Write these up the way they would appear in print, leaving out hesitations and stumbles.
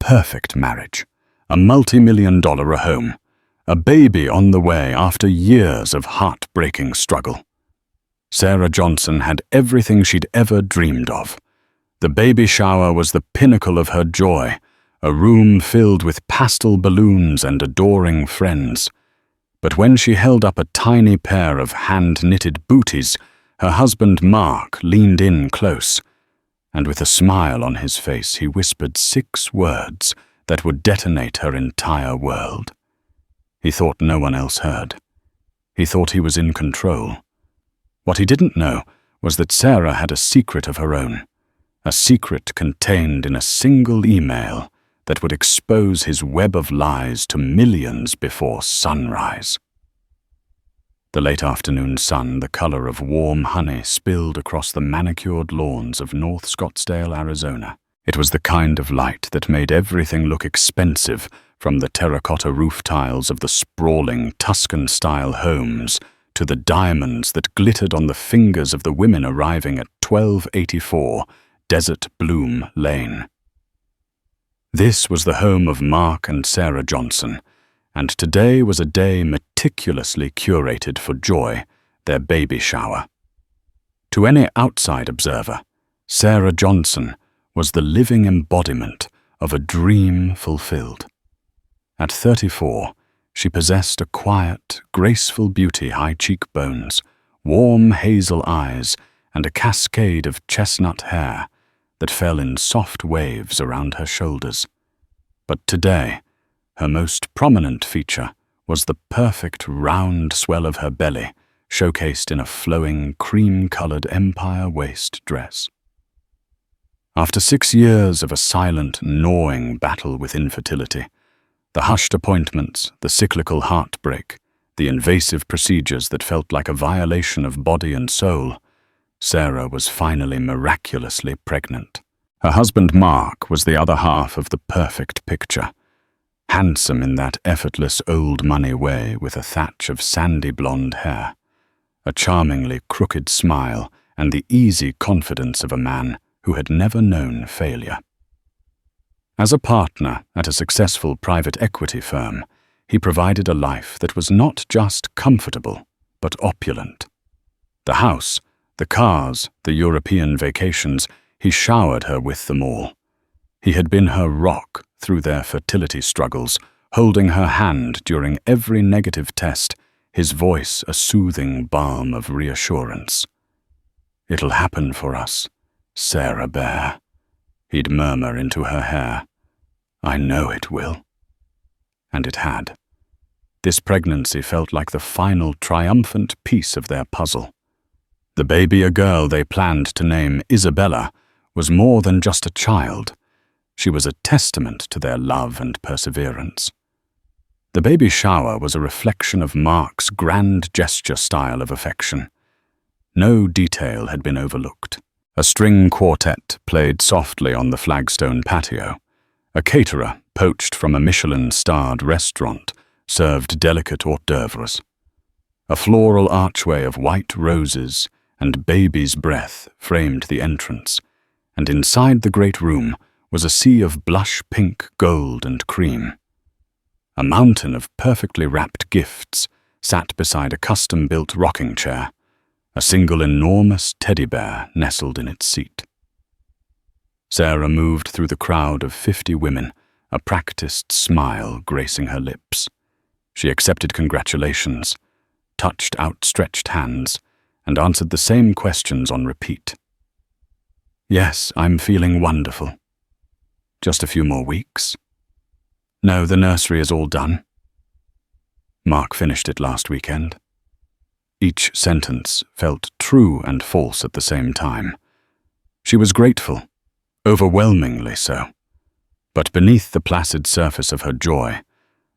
perfect marriage, a multi-million-dollar home, a baby on the way after years of heartbreaking struggle. Sarah Johnson had everything she'd ever dreamed of. The baby shower was the pinnacle of her joy, a room filled with pastel balloons and adoring friends. But when she held up a tiny pair of hand-knitted booties, her husband Mark leaned in close, and with a smile on his face he whispered 6 words that would detonate her entire world. He thought no one else heard. He thought he was in control. What he didn't know was that Sarah had a secret of her own, a secret contained in a single email that would expose his web of lies to millions before sunrise. The late afternoon sun, the color of warm honey, spilled across the manicured lawns of North Scottsdale, Arizona. It was the kind of light that made everything look expensive, from the terracotta roof tiles of the sprawling Tuscan-style homes to the diamonds that glittered on the fingers of the women arriving at 1284 Desert Bloom Lane. This was the home of Mark and Sarah Johnson, and today was a day meticulously curated for Joy, their baby shower. To any outside observer, Sarah Johnson was the living embodiment of a dream fulfilled. At 34, she possessed a quiet, graceful beauty, high cheekbones, warm hazel eyes, and a cascade of chestnut hair that fell in soft waves around her shoulders. But today, her most prominent feature was the perfect round swell of her belly, showcased in a flowing, cream-colored empire waist dress. After 6 years of a silent, gnawing battle with infertility, the hushed appointments, the cyclical heartbreak, the invasive procedures that felt like a violation of body and soul, Sarah was finally miraculously pregnant. Her husband Mark was the other half of the perfect picture, handsome in that effortless old-money way with a thatch of sandy blonde hair, a charmingly crooked smile, and the easy confidence of a man who had never known failure. As a partner at a successful private equity firm, he provided a life that was not just comfortable, but opulent. The house, the cars, the European vacations, he showered her with them all. He had been her rock through their fertility struggles, holding her hand during every negative test, his voice a soothing balm of reassurance. "It'll happen for us, Sarah Bear," he'd murmur into her hair. "I know it will." And it had. This pregnancy felt like the final triumphant piece of their puzzle. The baby, a girl they planned to name Isabella, was more than just a child. She was a testament to their love and perseverance. The baby shower was a reflection of Mark's grand gesture style of affection. No detail had been overlooked. A string quartet played softly on the flagstone patio. A caterer, poached from a Michelin-starred restaurant, served delicate hors d'oeuvres. A floral archway of white roses and baby's breath framed the entrance, and inside the great room was a sea of blush pink, gold, and cream. A mountain of perfectly wrapped gifts sat beside a custom-built rocking chair, a single enormous teddy bear nestled in its seat. Sarah moved through the crowd of 50 women, a practiced smile gracing her lips. She accepted congratulations, touched outstretched hands, and answered the same questions on repeat. "Yes, I'm feeling wonderful. Just a few more weeks? No, the nursery is all done. Mark finished it last weekend." Each sentence felt true and false at the same time. She was grateful, overwhelmingly so. But beneath the placid surface of her joy,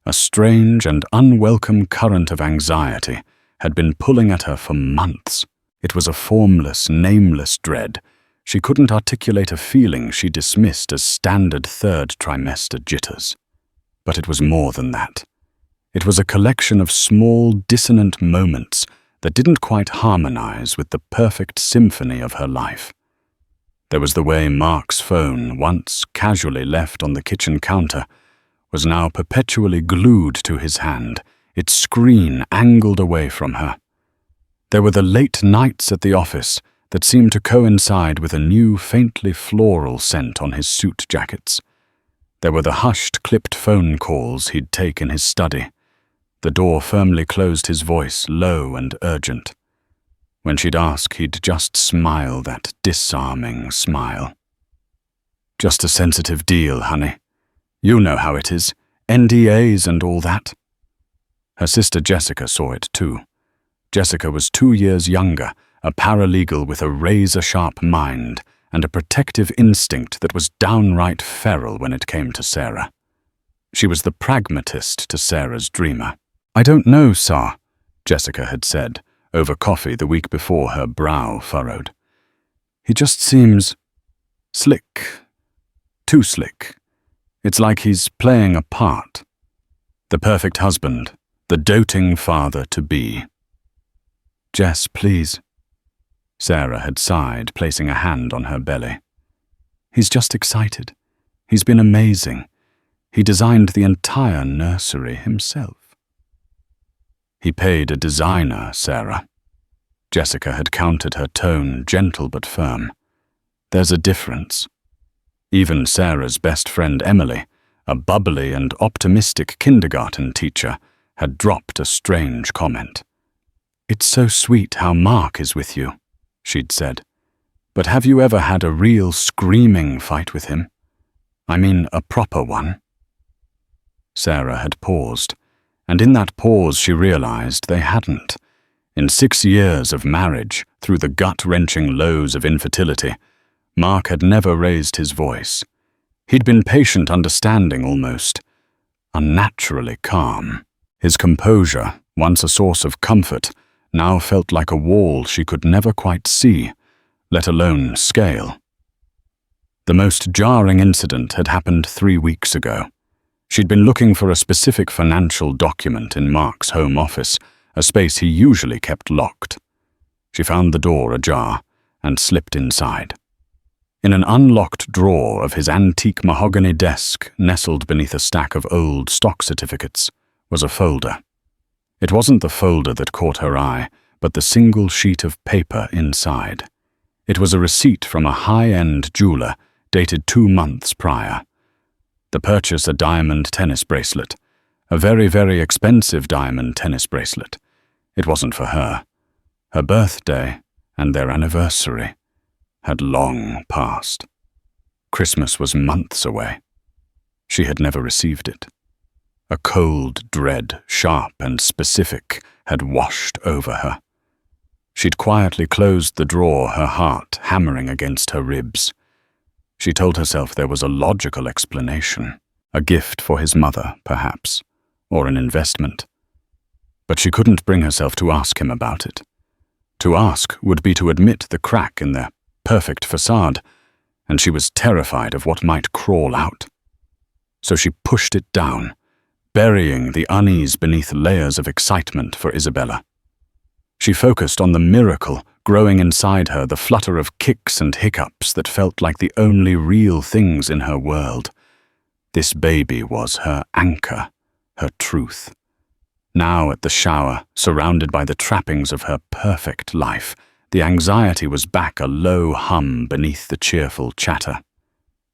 a strange and unwelcome current of anxiety had been pulling at her for months. It was a formless, nameless dread. She couldn't articulate a feeling she dismissed as standard third trimester jitters. But it was more than that. It was a collection of small, dissonant moments that didn't quite harmonize with the perfect symphony of her life. There was the way Mark's phone, once casually left on the kitchen counter, was now perpetually glued to his hand, its screen angled away from her. There were the late nights at the office that seemed to coincide with a new, faintly floral scent on his suit jackets. There were the hushed, clipped phone calls he'd take in his study. The door firmly closed, his voice low and urgent. When she'd ask, he'd just smile, that disarming smile. "Just a sensitive deal, honey. You know how it is, NDAs and all that." Her sister Jessica saw it too. Jessica was 2 years younger, a paralegal with a razor-sharp mind and a protective instinct that was downright feral when it came to Sarah. She was the pragmatist to Sarah's dreamer. "I don't know, Sir," Jessica had said, over coffee the week before, her brow furrowed. "He just seems slick. Too slick. It's like he's playing a part. The perfect husband, the doting father-to-be." "Jess, please." Sarah had sighed, placing a hand on her belly. "He's just excited. He's been amazing. He designed the entire nursery himself." "He paid a designer, Sarah." Jessica had countered her tone, gentle but firm. "There's a difference." Even Sarah's best friend Emily, a bubbly and optimistic kindergarten teacher, had dropped a strange comment. "It's so sweet how Mark is with you," she'd said. "But have you ever had a real screaming fight with him? I mean, a proper one?" Sarah had paused, and in that pause she realized they hadn't. In 6 years of marriage, through the gut-wrenching lows of infertility, Mark had never raised his voice. He'd been patient, understanding almost, unnaturally calm. His composure, once a source of comfort, now felt like a wall she could never quite see, let alone scale. The most jarring incident had happened 3 weeks ago. She'd been looking for a specific financial document in Mark's home office, a space he usually kept locked. She found the door ajar and slipped inside. In an unlocked drawer of his antique mahogany desk, nestled beneath a stack of old stock certificates, was a folder. It wasn't the folder that caught her eye, but the single sheet of paper inside. It was a receipt from a high-end jeweler, dated 2 months prior. The purchase, a diamond tennis bracelet. A very, very expensive diamond tennis bracelet. It wasn't for her. Her birthday and their anniversary had long passed. Christmas was months away. She had never received it. A cold dread, sharp and specific, had washed over her. She'd quietly closed the drawer, her heart hammering against her ribs. She told herself there was a logical explanation. A gift for his mother, perhaps, or an investment. But she couldn't bring herself to ask him about it. To ask would be to admit the crack in their perfect facade, and she was terrified of what might crawl out. So she pushed it down, burying the unease beneath layers of excitement for Isabella. She focused on the miracle growing inside her, the flutter of kicks and hiccups that felt like the only real things in her world. This baby was her anchor, her truth. Now at the shower, surrounded by the trappings of her perfect life, the anxiety was back, a low hum beneath the cheerful chatter.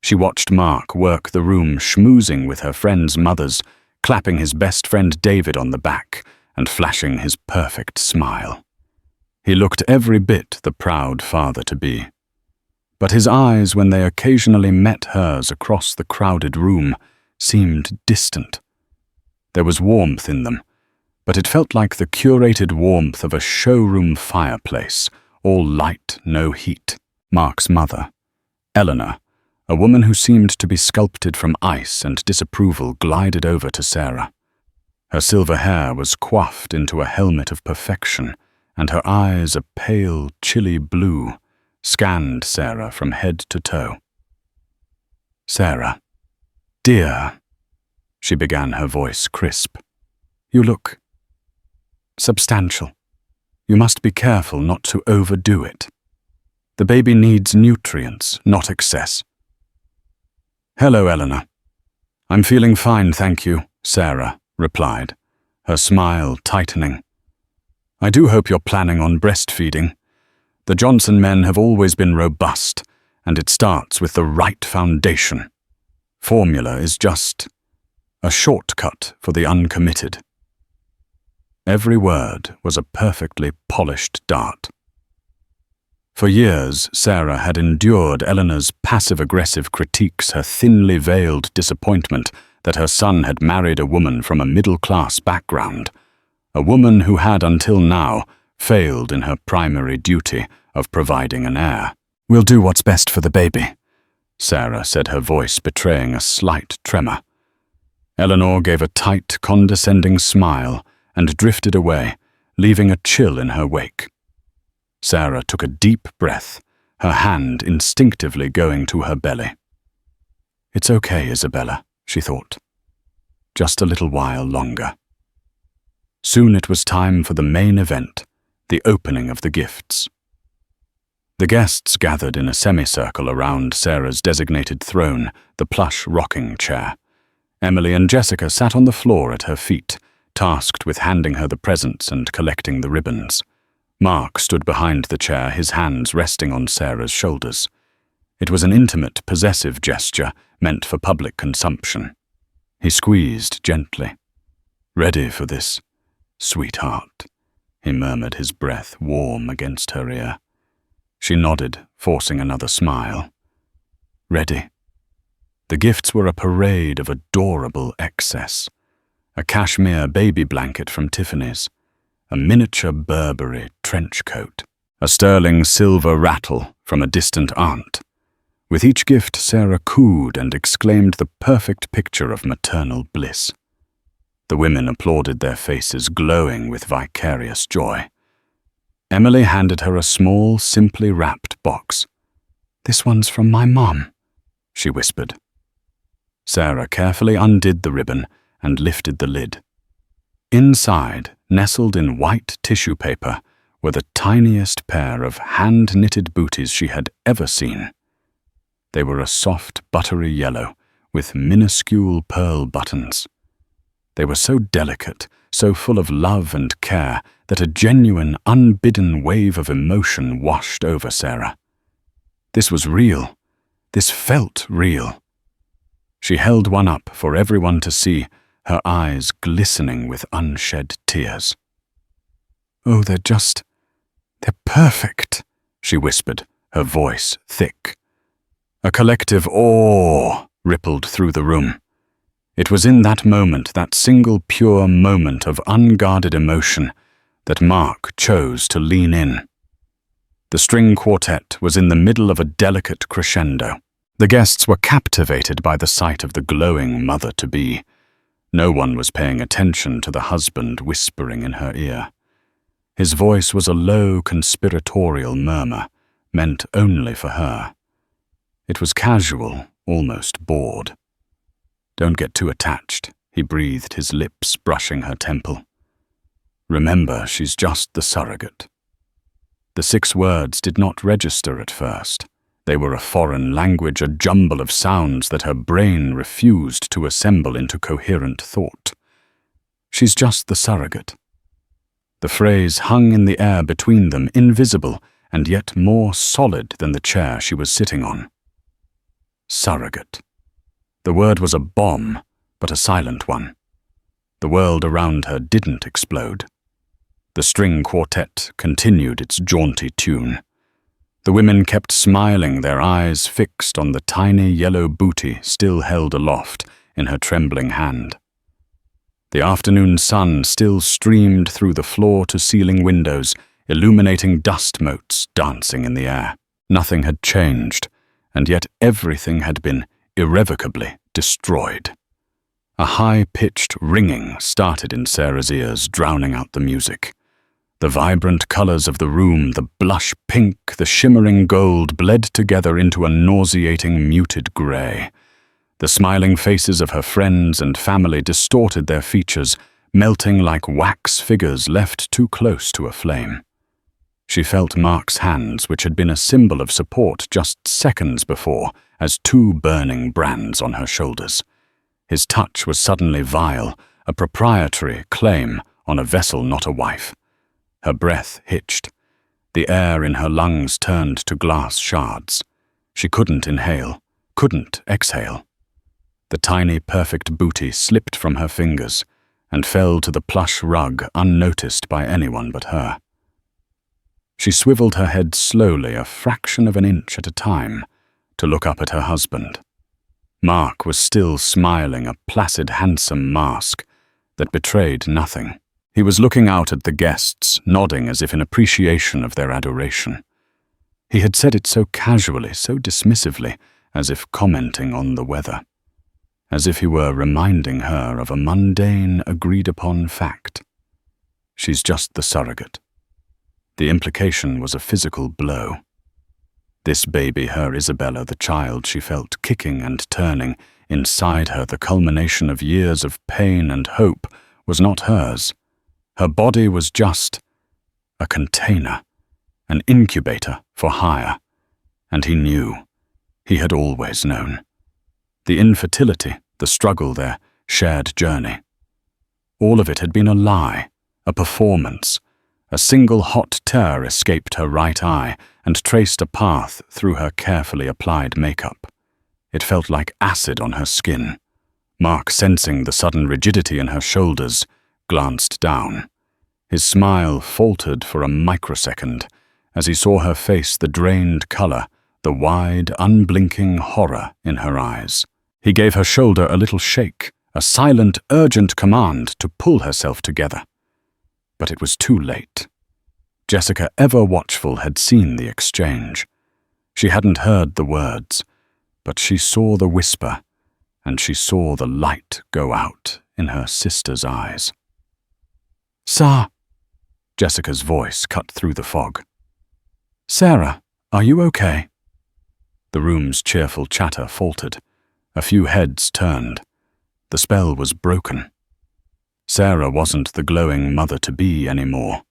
She watched Mark work the room, schmoozing with her friends' mothers, clapping his best friend David on the back and flashing his perfect smile. He looked every bit the proud father-to-be. But his eyes, when they occasionally met hers across the crowded room, seemed distant. There was warmth in them, but it felt like the curated warmth of a showroom fireplace, all light, no heat. Mark's mother, Eleanor, a woman who seemed to be sculpted from ice and disapproval, glided over to Sarah. Her silver hair was coiffed into a helmet of perfection, and her eyes, a pale, chilly blue, scanned Sarah from head to toe. "Sarah, dear," she began, her voice crisp. "You look substantial. You must be careful not to overdo it." The baby needs nutrients, not excess. Hello, Eleanor. I'm feeling fine, thank you, Sarah replied, her smile tightening. I do hope you're planning on breastfeeding. The Johnson men have always been robust, and it starts with the right foundation. Formula is just a shortcut for the uncommitted. Every word was a perfectly polished dart. For years, Sarah had endured Eleanor's passive-aggressive critiques, her thinly veiled disappointment that her son had married a woman from a middle-class background, a woman who had until now failed in her primary duty of providing an heir. We'll do what's best for the baby, Sarah said, her voice betraying a slight tremor. Eleanor gave a tight, condescending smile and drifted away, leaving a chill in her wake. Sarah took a deep breath, her hand instinctively going to her belly. It's okay, Isabella, she thought. Just a little while longer. Soon it was time for the main event, the opening of the gifts. The guests gathered in a semicircle around Sarah's designated throne, the plush rocking chair. Emily and Jessica sat on the floor at her feet, tasked with handing her the presents and collecting the ribbons. Mark stood behind the chair, his hands resting on Sarah's shoulders. It was an intimate, possessive gesture meant for public consumption. He squeezed gently. Ready for this, sweetheart, he murmured, his breath warm against her ear. She nodded, forcing another smile. Ready. The gifts were a parade of adorable excess. A cashmere baby blanket from Tiffany's, a miniature Burberry trench coat, a sterling silver rattle from a distant aunt. With each gift, Sarah cooed and exclaimed the perfect picture of maternal bliss. The women applauded, their faces glowing with vicarious joy. Emily handed her a small, simply wrapped box. This one's from my mom, she whispered. Sarah carefully undid the ribbon and lifted the lid. Inside, nestled in white tissue paper, were the tiniest pair of hand-knitted booties she had ever seen. They were a soft, buttery yellow, with minuscule pearl buttons. They were so delicate, so full of love and care, that a genuine, unbidden wave of emotion washed over Sarah. This was real. This felt real. She held one up for everyone to see, her eyes glistening with unshed tears. Oh, they're perfect, she whispered, her voice thick. A collective awe rippled through the room. It was in that moment, that single pure moment of unguarded emotion, that Mark chose to lean in. The string quartet was in the middle of a delicate crescendo. The guests were captivated by the sight of the glowing mother-to-be. No one was paying attention to the husband whispering in her ear. His voice was a low, conspiratorial murmur, meant only for her. It was casual, almost bored. Don't get too attached, he breathed, his lips brushing her temple. Remember, she's just the surrogate. The 6 words did not register at first. They were a foreign language, a jumble of sounds that her brain refused to assemble into coherent thought. She's just the surrogate. The phrase hung in the air between them, invisible and yet more solid than the chair she was sitting on. Surrogate. The word was a bomb, but a silent one. The world around her didn't explode. The string quartet continued its jaunty tune. The women kept smiling, their eyes fixed on the tiny yellow booty still held aloft in her trembling hand. The afternoon sun still streamed through the floor-to-ceiling windows, illuminating dust motes dancing in the air. Nothing had changed, and yet everything had been irrevocably destroyed. A high-pitched ringing started in Sarah's ears, drowning out the music. The vibrant colors of the room, the blush pink, the shimmering gold, bled together into a nauseating muted gray. The smiling faces of her friends and family distorted their features, melting like wax figures left too close to a flame. She felt Mark's hands, which had been a symbol of support just seconds before, as two burning brands on her shoulders. His touch was suddenly vile, a proprietary claim on a vessel not a wife. Her breath hitched. The air in her lungs turned to glass shards. She couldn't inhale, couldn't exhale. The tiny, perfect booty slipped from her fingers and fell to the plush rug unnoticed by anyone but her. She swiveled her head slowly, a fraction of an inch at a time, to look up at her husband. Mark was still smiling, a placid, handsome mask that betrayed nothing. He was looking out at the guests, nodding as if in appreciation of their adoration. He had said it so casually, so dismissively, as if commenting on the weather. As if he were reminding her of a mundane, agreed-upon fact. She's just the surrogate. The implication was a physical blow. This baby, her Isabella, the child she felt kicking and turning inside her, the culmination of years of pain and hope, was not hers. Her body was just a container, an incubator for hire. And he knew. He had always known. The infertility, the struggle, their shared journey. All of it had been a lie, a performance. A single hot tear escaped her right eye and traced a path through her carefully applied makeup. It felt like acid on her skin. Mark, sensing the sudden rigidity in her shoulders, glanced down. His smile faltered for a microsecond as he saw her face, the drained color, the wide, unblinking horror in her eyes. He gave her shoulder a little shake, a silent, urgent command to pull herself together. But it was too late. Jessica, ever watchful, had seen the exchange. She hadn't heard the words, but she saw the whisper, and she saw the light go out in her sister's eyes. "Sir," Jessica's voice cut through the fog. "Sarah, are you okay?" The room's cheerful chatter faltered. A few heads turned. The spell was broken. Sarah wasn't the glowing mother-to-be anymore.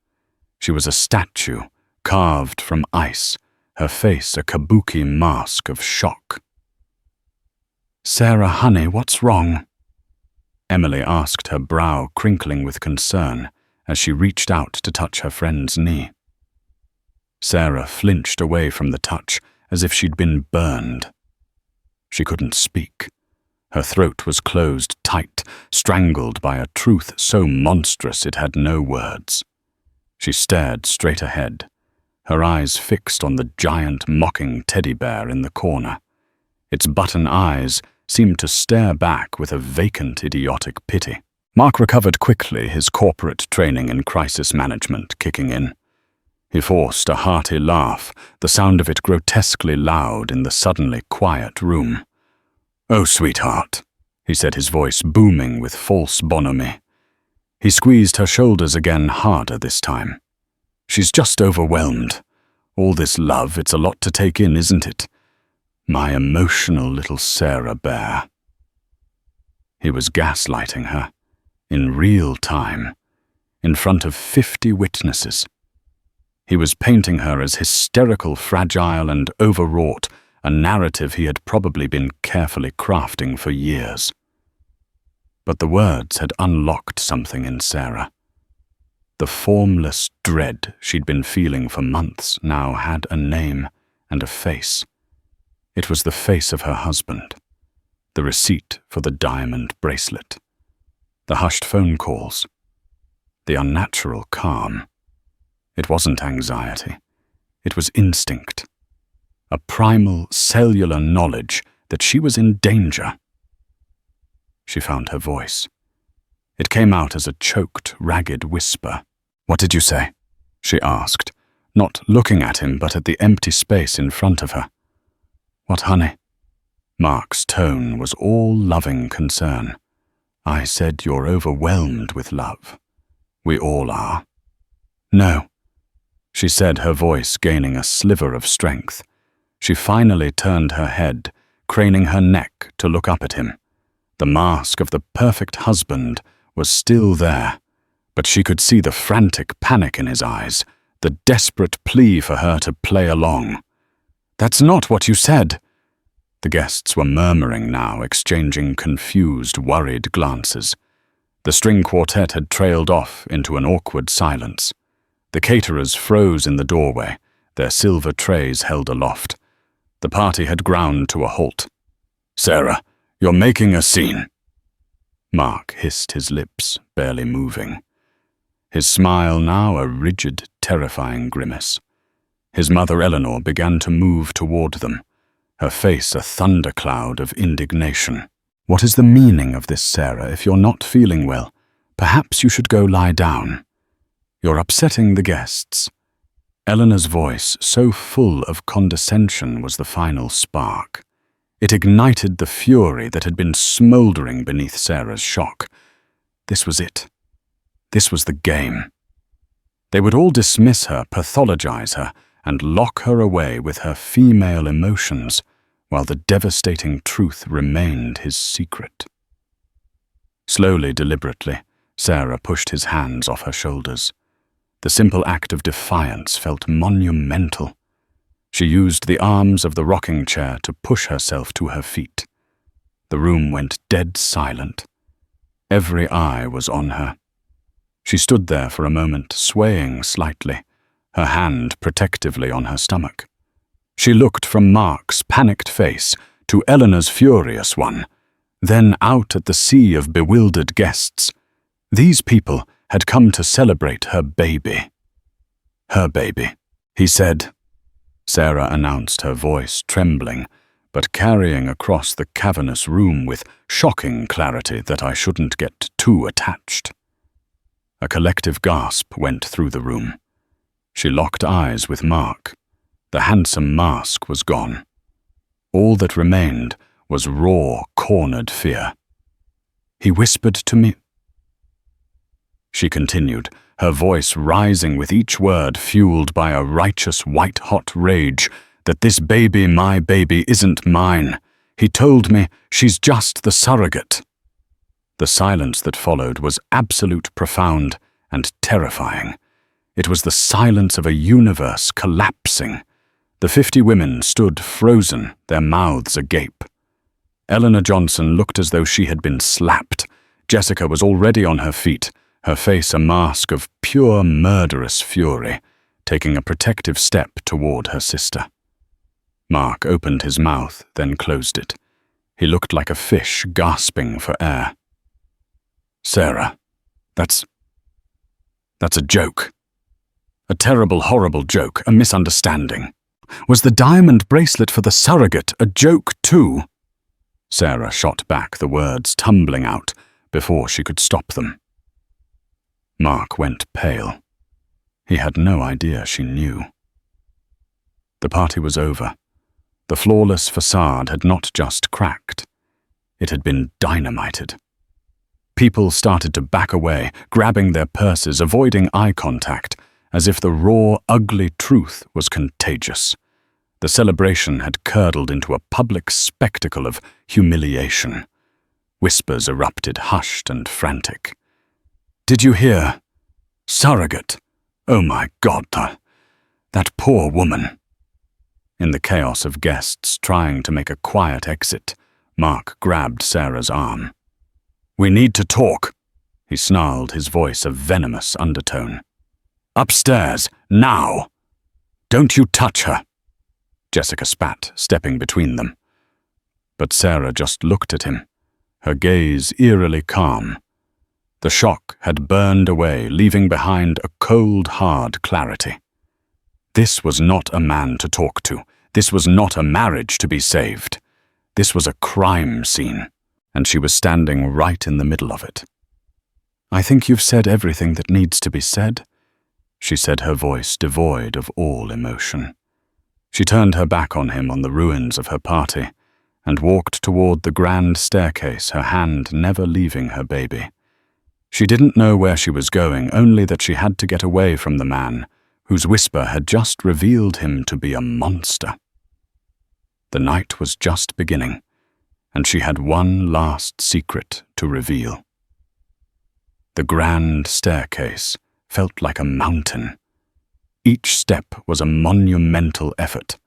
She was a statue, carved from ice, her face a kabuki mask of shock. "Sarah, honey, what's wrong?" Emily asked, her brow crinkling with concern as she reached out to touch her friend's knee. Sarah flinched away from the touch as if she'd been burned. She couldn't speak. Her throat was closed tight, strangled by a truth so monstrous it had no words. She stared straight ahead, her eyes fixed on the giant, mocking teddy bear in the corner. Its button eyes seemed to stare back with a vacant, idiotic pity. Mark recovered quickly, his corporate training in crisis management kicking in. He forced a hearty laugh, the sound of it grotesquely loud in the suddenly quiet room. "Oh, sweetheart," he said, his voice booming with false bonhomie. He squeezed her shoulders again, harder this time. "She's just overwhelmed. All this love, it's a lot to take in, isn't it? My emotional little Sarah bear." He was gaslighting her, in real time, in front of 50 witnesses. He was painting her as hysterical, fragile, and overwrought, a narrative he had probably been carefully crafting for years. But the words had unlocked something in Sarah. The formless dread she'd been feeling for months now had a name and a face. It was the face of her husband, the receipt for the diamond bracelet, the hushed phone calls, the unnatural calm. It wasn't anxiety. It was instinct, a primal cellular knowledge that she was in danger. She found her voice. It came out as a choked, ragged whisper. "What did you say?" she asked, not looking at him but at the empty space in front of her. "What, honey?" Mark's tone was all loving concern. "I said you're overwhelmed with love. We all are." "No," she said, her voice gaining a sliver of strength. She finally turned her head, craning her neck to look up at him. The mask of the perfect husband was still there, but she could see the frantic panic in his eyes, the desperate plea for her to play along. "That's not what you said." The guests were murmuring now, exchanging confused, worried glances. The string quartet had trailed off into an awkward silence. The caterers froze in the doorway, their silver trays held aloft. The party had ground to a halt. "Sarah, you're making a scene." Mark hissed his lips, barely moving. His smile now a rigid, terrifying grimace. His mother Eleanor began to move toward them, her face a thundercloud of indignation. "What is the meaning of this, Sarah? If you're not feeling well, perhaps you should go lie down. You're upsetting the guests." Eleanor's voice, so full of condescension, was the final spark. It ignited the fury that had been smoldering beneath Sarah's shock. This was it. This was the game. They would all dismiss her, pathologize her, and lock her away with her female emotions, while the devastating truth remained his secret. Slowly, deliberately, Sarah pushed his hands off her shoulders. The simple act of defiance felt monumental. She used the arms of the rocking chair to push herself to her feet. The room went dead silent. Every eye was on her. She stood there for a moment, swaying slightly, her hand protectively on her stomach. She looked from Mark's panicked face to Eleanor's furious one, then out at the sea of bewildered guests. These people had come to celebrate her baby. "Her baby," he said. Sarah announced, her voice trembling, but carrying across the cavernous room with shocking clarity that I shouldn't get too attached. A collective gasp went through the room. She locked eyes with Mark. The handsome mask was gone. All that remained was raw, cornered fear. "He whispered to me," she continued, her voice rising with each word, fueled by a righteous white-hot rage, "that this baby, my baby, isn't mine. He told me she's just the surrogate." The silence that followed was absolute, profound, and terrifying. It was the silence of a universe collapsing. The 50 women stood frozen, their mouths agape. Eleanor Johnson looked as though she had been slapped. Jessica was already on her feet, her face a mask of pure murderous fury, taking a protective step toward her sister. Mark opened his mouth, then closed it. He looked like a fish gasping for air. "Sarah, that's a joke. A terrible, horrible joke, a misunderstanding. Was the diamond bracelet for the surrogate a joke too?" Sarah shot back, the words tumbling out before she could stop them. Mark went pale. He had no idea she knew. The party was over. The flawless facade had not just cracked. It had been dynamited. People started to back away, grabbing their purses, avoiding eye contact, as if the raw, ugly truth was contagious. The celebration had curdled into a public spectacle of humiliation. Whispers erupted, hushed and frantic. "Did you hear? Surrogate! Oh my God, that poor woman!" In the chaos of guests trying to make a quiet exit, Mark grabbed Sarah's arm. "We need to talk," he snarled, his voice a venomous undertone. "Upstairs, now! Don't you touch her!" Jessica spat, stepping between them. But Sarah just looked at him, her gaze eerily calm. The shock had burned away, leaving behind a cold, hard clarity. This was not a man to talk to. This was not a marriage to be saved. This was a crime scene, and she was standing right in the middle of it. "I think you've said everything that needs to be said," she said, her voice devoid of all emotion. She turned her back on him, on the ruins of her party, and walked toward the grand staircase, her hand never leaving her baby. She didn't know where she was going, only that she had to get away from the man whose whisper had just revealed him to be a monster. The night was just beginning, and she had one last secret to reveal. The grand staircase felt like a mountain. Each step was a monumental effort,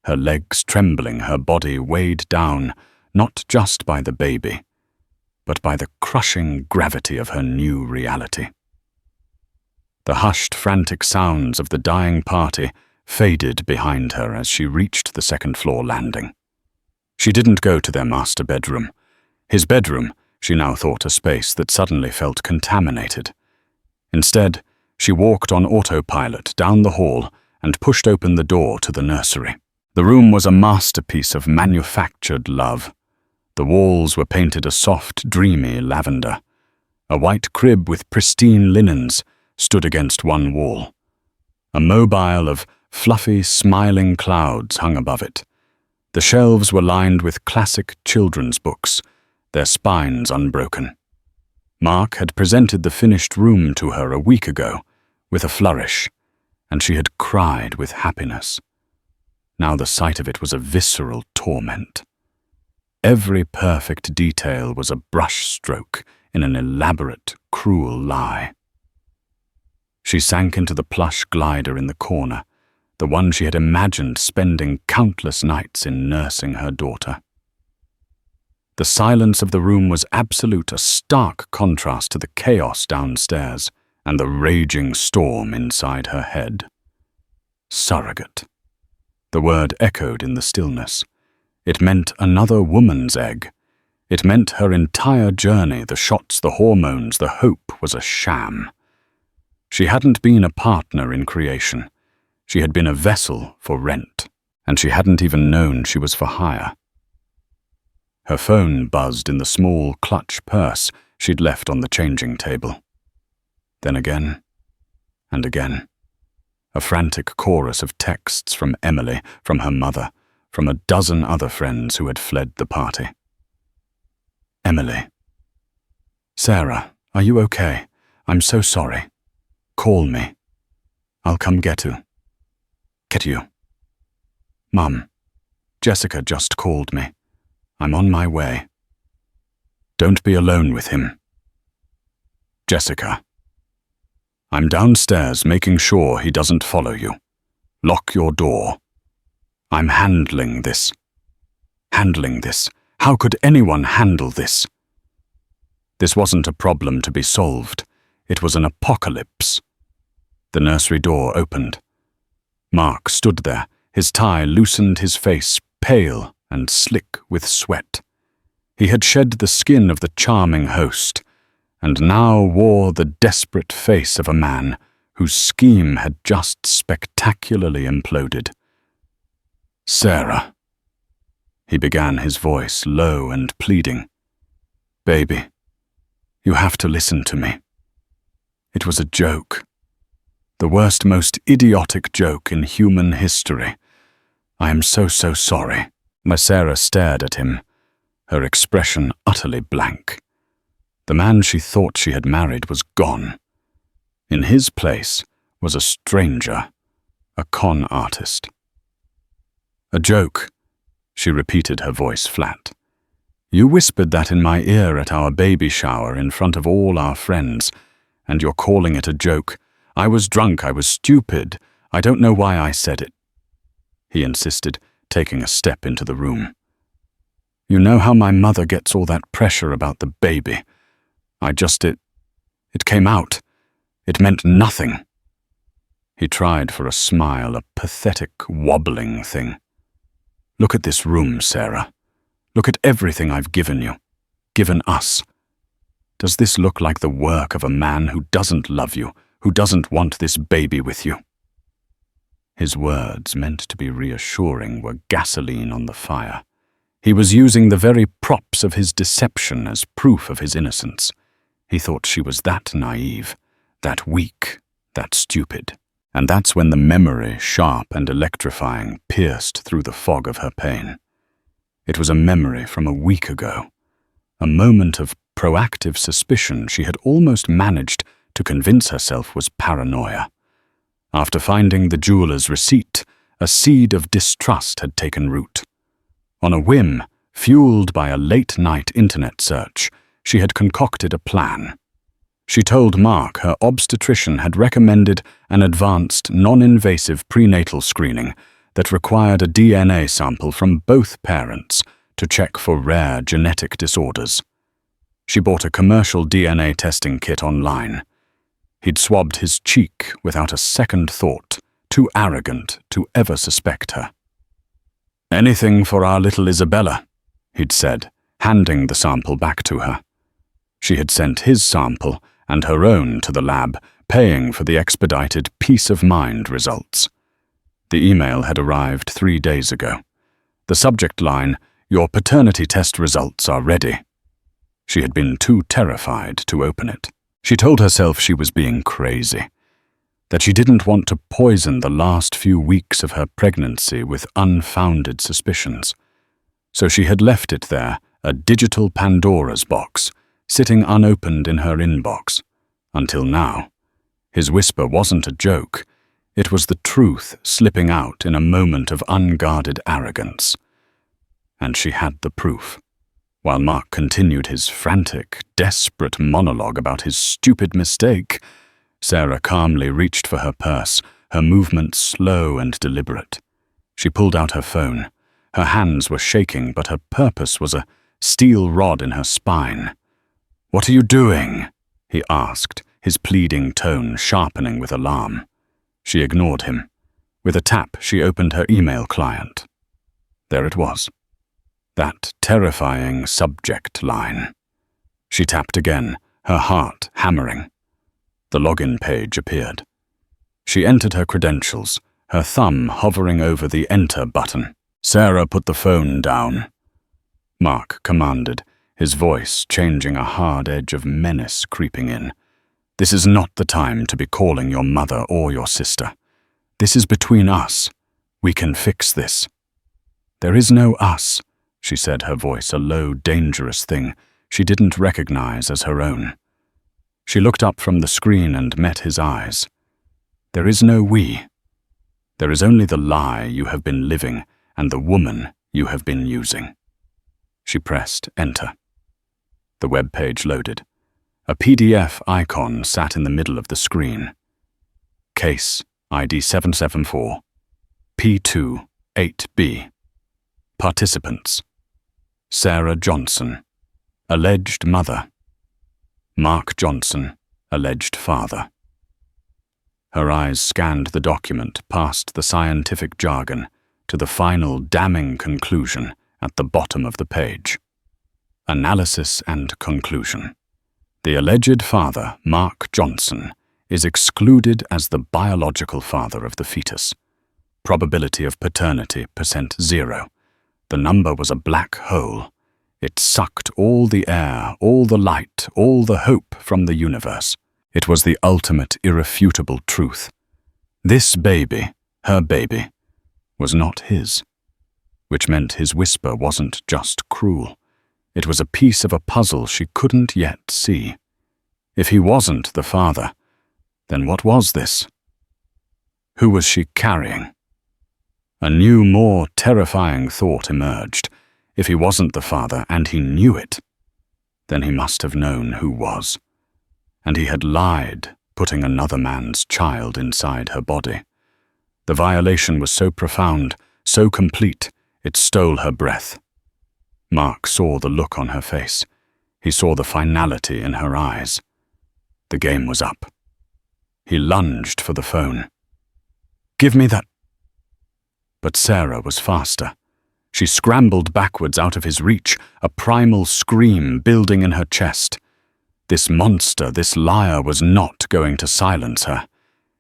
her legs trembling, her body weighed down, not just by the baby, but by the crushing gravity of her new reality. The hushed, frantic sounds of the dying party faded behind her as she reached the second-floor landing. She didn't go to their master bedroom. His bedroom, she now thought, a space that suddenly felt contaminated. Instead, she walked on autopilot down the hall and pushed open the door to the nursery. The room was a masterpiece of manufactured love. The walls were painted a soft, dreamy lavender. A white crib with pristine linens stood against one wall. A mobile of fluffy, smiling clouds hung above it. The shelves were lined with classic children's books, their spines unbroken. Mark had presented the finished room to her a week ago, with a flourish, and she had cried with happiness. Now the sight of it was a visceral torment. Every perfect detail was a brushstroke in an elaborate, cruel lie. She sank into the plush glider in the corner, the one she had imagined spending countless nights in nursing her daughter. The silence of the room was absolute, a stark contrast to the chaos downstairs and the raging storm inside her head. Surrogate. The word echoed in the stillness. It meant another woman's egg. It meant her entire journey, the shots, the hormones, the hope was a sham. She hadn't been a partner in creation. She had been a vessel for rent, and she hadn't even known she was for hire. Her phone buzzed in the small clutch purse she'd left on the changing table. Then again, and again. A frantic chorus of texts from Emily, from her mother, from a dozen other friends who had fled the party. Emily. Sarah, are you okay? I'm so sorry. Call me. I'll come get you. Get you. Mum, Jessica just called me. I'm on my way. Don't be alone with him. Jessica. I'm downstairs making sure he doesn't follow you. Lock your door. I'm handling this. Handling this. How could anyone handle this? This wasn't a problem to be solved. It was an apocalypse. The nursery door opened. Mark stood there, his tie loosened, his face pale and slick with sweat. He had shed the skin of the charming host, and now wore the desperate face of a man whose scheme had just spectacularly imploded. Sarah. He began, his voice low and pleading. Baby, you have to listen to me. It was a joke. The worst, most idiotic joke in human history. I am so sorry. Sarah stared at him, her expression utterly blank. The man she thought she had married was gone. In his place was a stranger, a con artist. A joke, she repeated, her voice flat. You whispered that in my ear at our baby shower in front of all our friends, and you're calling it a joke. I was drunk, I was stupid. I don't know why I said it. He insisted, taking a step into the room. You know how my mother gets all that pressure about the baby. It came out. It meant nothing. He tried for a smile, a pathetic, wobbling thing. Look at this room, Sarah. Look at everything I've given you, given us. Does this look like the work of a man who doesn't love you, who doesn't want this baby with you? His words, meant to be reassuring, were gasoline on the fire. He was using the very props of his deception as proof of his innocence. He thought she was that naive, that weak, that stupid. And that's when the memory, sharp and electrifying, pierced through the fog of her pain. It was a memory from a week ago, a moment of proactive suspicion she had almost managed to convince herself was paranoia. After finding the jeweler's receipt, a seed of distrust had taken root. On a whim, fueled by a late-night internet search, she had concocted a plan. She told Mark her obstetrician had recommended an advanced, non-invasive prenatal screening that required a DNA sample from both parents to check for rare genetic disorders. She bought a commercial DNA testing kit online. He'd swabbed his cheek without a second thought, too arrogant to ever suspect her. "Anything for our little Isabella," he'd said, handing the sample back to her. She had sent his sample and her own to the lab, paying for the expedited peace-of-mind results. The email had arrived 3 days ago. The subject line, "Your paternity test results are ready." She had been too terrified to open it. She told herself she was being crazy, that she didn't want to poison the last few weeks of her pregnancy with unfounded suspicions. So she had left it there, a digital Pandora's box, sitting unopened in her inbox, until now. His whisper wasn't a joke. It was the truth slipping out in a moment of unguarded arrogance. And she had the proof. While Mark continued his frantic, desperate monologue about his stupid mistake, Sarah calmly reached for her purse, her movements slow and deliberate. She pulled out her phone. Her hands were shaking, but her purpose was a steel rod in her spine. "What are you doing?" he asked, his pleading tone sharpening with alarm. She ignored him. With a tap, she opened her email client. There it was. That terrifying subject line. She tapped again, her heart hammering. The login page appeared. She entered her credentials, her thumb hovering over the Enter button. Sarah put the phone down. Mark commanded, his voice changing, a hard edge of menace creeping in. "This is not the time to be calling your mother or your sister. This is between us. We can fix this." "There is no us," she said, her voice a low, dangerous thing she didn't recognize as her own. She looked up from the screen and met his eyes. "There is no we. There is only the lie you have been living and the woman you have been using." She pressed Enter. The web page loaded. A PDF icon sat in the middle of the screen. Case ID 774 P2 8B. Participants: Sarah Johnson, alleged mother. Mark Johnson, alleged father. Her eyes scanned the document past the scientific jargon to the final damning conclusion at the bottom of the page. Analysis and conclusion. The alleged father, Mark Johnson, is excluded as the biological father of the fetus. Probability of paternity %0. The number was a black hole. It sucked all the air, all the light, all the hope from the universe. It was the ultimate irrefutable truth. This baby, her baby, was not his. Which meant his whisper wasn't just cruel. It was a piece of a puzzle she couldn't yet see. If he wasn't the father, then what was this? Who was she carrying? A new, more terrifying thought emerged. If he wasn't the father, and he knew it, then he must have known who was. And he had lied, putting another man's child inside her body. The violation was so profound, so complete, it stole her breath. Mark saw the look on her face. He saw the finality in her eyes. The game was up. He lunged for the phone. "Give me that." But Sarah was faster. She scrambled backwards out of his reach, a primal scream building in her chest. This monster, this liar, was not going to silence her.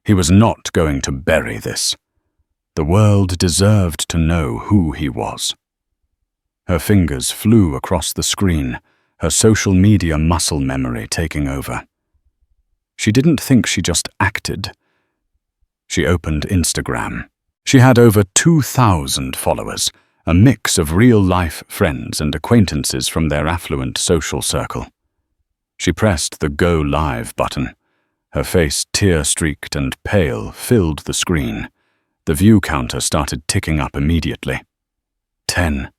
He was not going to bury this. The world deserved to know who he was. Her fingers flew across the screen, her social media muscle memory taking over. She didn't think she just acted. She opened Instagram. She had over 2,000 followers, a mix of real-life friends and acquaintances from their affluent social circle. She pressed the Go Live button. Her face, tear-streaked and pale, filled the screen. The view counter started ticking up immediately. 10,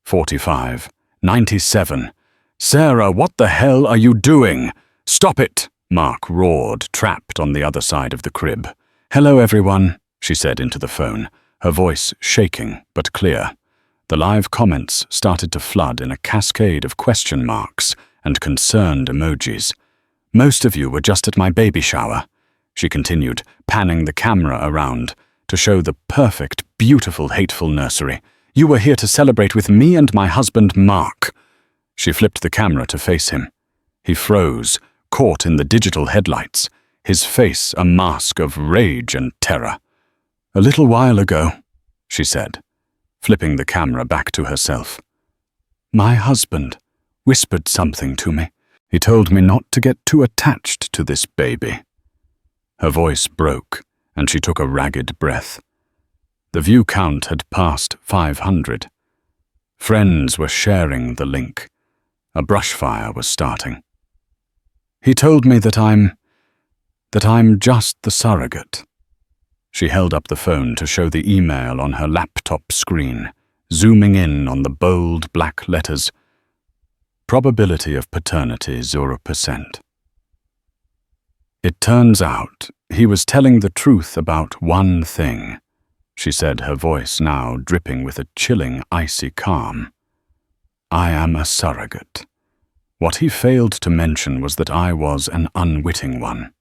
45, 97. "Sarah, what the hell are you doing? Stop it!" Mark roared, trapped on the other side of the crib. "Hello, everyone," she said into the phone, her voice shaking but clear. The live comments started to flood in a cascade of question marks and concerned emojis. "Most of you were just at my baby shower," she continued, panning the camera around to show the perfect, beautiful, hateful nursery. "You were here to celebrate with me and my husband, Mark." She flipped the camera to face him. He froze, caught in the digital headlights, his face a mask of rage and terror. "A little while ago," she said, flipping the camera back to herself, "my husband whispered something to me. He told me not to get too attached to this baby." Her voice broke, and she took a ragged breath. The view count had passed 500. Friends were sharing the link. A brush fire was starting. "He told me that I'm just the surrogate." She held up the phone to show the email on her laptop screen, zooming in on the bold black letters. "Probability of paternity 0%. It turns out he was telling the truth about one thing," she said, her voice now dripping with a chilling, icy calm. "I am a surrogate. What he failed to mention was that I was an unwitting one.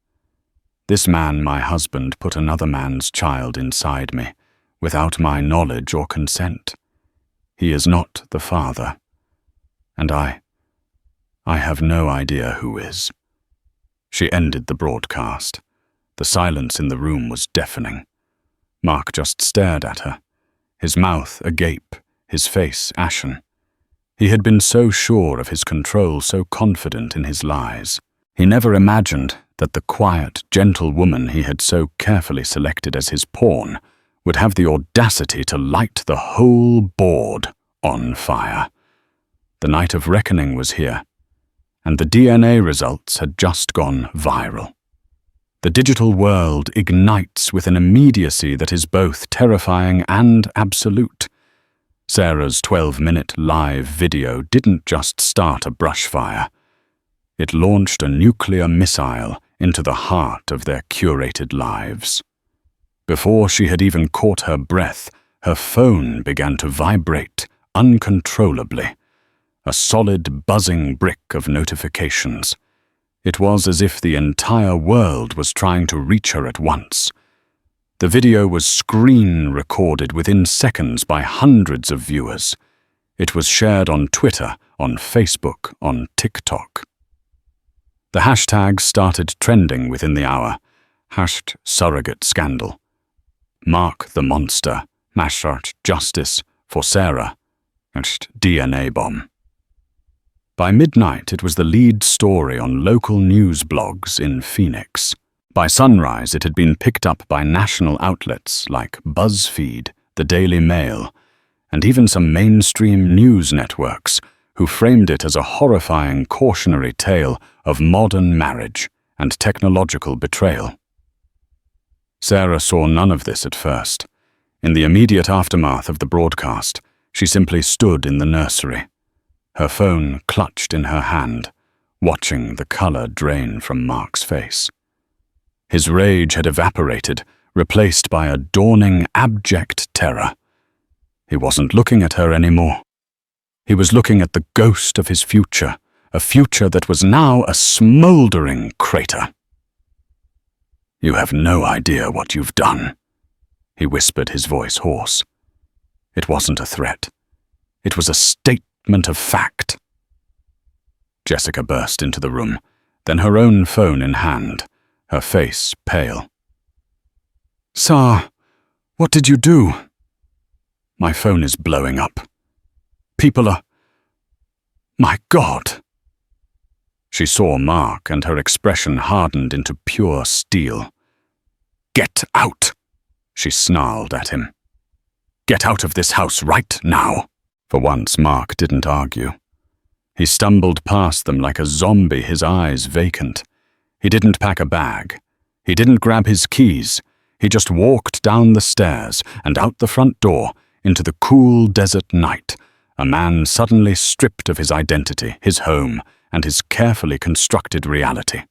This man, my husband, put another man's child inside me, without my knowledge or consent. He is not the father. And I have no idea who is." She ended the broadcast. The silence in the room was deafening. Mark just stared at her, his mouth agape, his face ashen. He had been so sure of his control, so confident in his lies. He never imagined that the quiet, gentle woman he had so carefully selected as his pawn would have the audacity to light the whole board on fire. The night of reckoning was here, and the DNA results had just gone viral. The digital world ignites with an immediacy that is both terrifying and absolute. Sarah's 12-minute live video didn't just start a brush fire. It launched a nuclear missile into the heart of their curated lives. Before she had even caught her breath, her phone began to vibrate uncontrollably, a solid buzzing brick of notifications. It was as if the entire world was trying to reach her at once. The video was screen-recorded within seconds by hundreds of viewers. It was shared on Twitter, on Facebook, on TikTok. The hashtags started trending within the hour. #surrogate scandal. Mark the monster. #justice for Sarah. DNA bomb. By midnight, it was the lead story on local news blogs in Phoenix. By sunrise, it had been picked up by national outlets like BuzzFeed, the Daily Mail, and even some mainstream news networks who framed it as a horrifying cautionary tale of modern marriage and technological betrayal. Sarah saw none of this at first. In the immediate aftermath of the broadcast, she simply stood in the nursery, her phone clutched in her hand, watching the color drain from Mark's face. His rage had evaporated, replaced by a dawning, abject terror. He wasn't looking at her anymore. He was looking at the ghost of his future, a future that was now a smoldering crater. "You have no idea what you've done," he whispered, his voice hoarse. It wasn't a threat. It was a statement of fact. Jessica burst into the room, then her own phone in hand, her face pale. "Sir, what did you do?" "My phone is blowing up. People are... My God!" She saw Mark, and her expression hardened into pure steel. "Get out!" she snarled at him. "Get out of this house right now!" For once, Mark didn't argue. He stumbled past them like a zombie, his eyes vacant. He didn't pack a bag. He didn't grab his keys. He just walked down the stairs and out the front door into the cool desert night, a man suddenly stripped of his identity, his home, and his carefully constructed reality.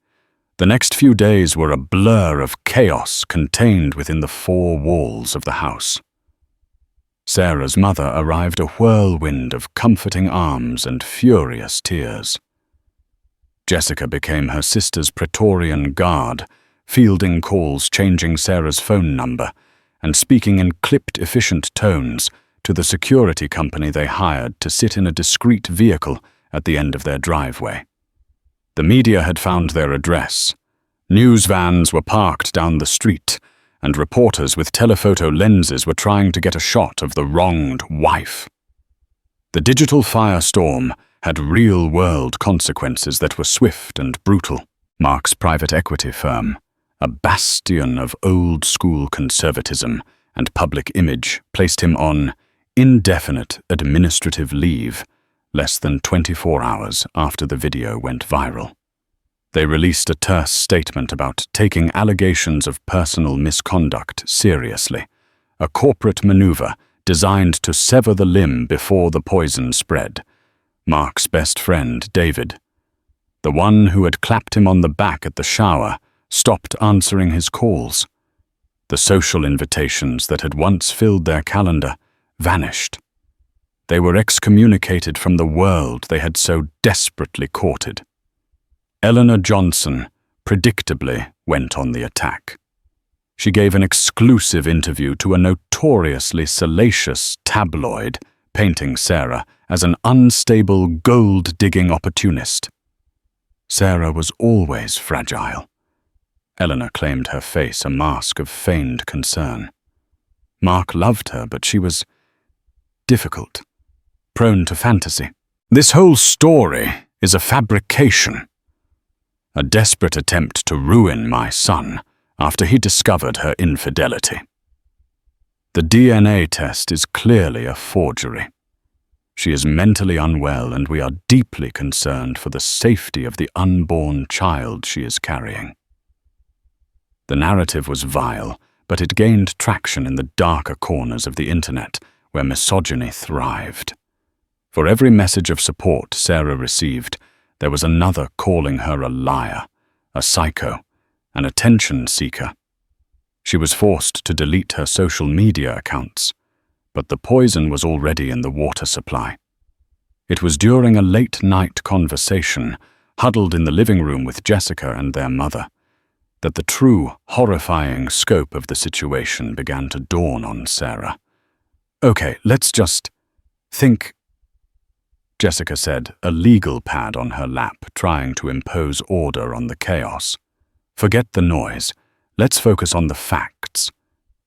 The next few days were a blur of chaos contained within the four walls of the house. Sarah's mother arrived a whirlwind of comforting arms and furious tears. Jessica became her sister's Praetorian guard, fielding calls, changing Sarah's phone number, and speaking in clipped, efficient tones to the security company they hired to sit in a discreet vehicle at the end of their driveway. The media had found their address. News vans were parked down the street, and reporters with telephoto lenses were trying to get a shot of the wronged wife. The digital firestorm had real-world consequences that were swift and brutal. Mark's private equity firm, a bastion of old-school conservatism and public image, placed him on indefinite administrative leave less than 24 hours after the video went viral. They released a terse statement about taking allegations of personal misconduct seriously, a corporate maneuver designed to sever the limb before the poison spread. Mark's best friend, David, the one who had clapped him on the back at the shower, stopped answering his calls. The social invitations that had once filled their calendar vanished. They were excommunicated from the world they had so desperately courted. Eleanor Johnson predictably went on the attack. She gave an exclusive interview to a notoriously salacious tabloid, painting Sarah as an unstable gold-digging opportunist. Sarah was always fragile. Eleanor claimed her face a mask of feigned concern. Mark loved her, but she was difficult, prone to fantasy. This whole story is a fabrication. A desperate attempt to ruin my son after he discovered her infidelity. The DNA test is clearly a forgery. She is mentally unwell, and we are deeply concerned for the safety of the unborn child she is carrying. The narrative was vile, but it gained traction in the darker corners of the internet, where misogyny thrived. For every message of support Sarah received, there was another calling her a liar, a psycho, an attention seeker. She was forced to delete her social media accounts, but the poison was already in the water supply. It was during a late-night conversation, huddled in the living room with Jessica and their mother, that the true, horrifying scope of the situation began to dawn on Sarah. "Okay, let's just think," Jessica said, a legal pad on her lap, trying to impose order on the chaos. "Forget the noise. Let's focus on the facts.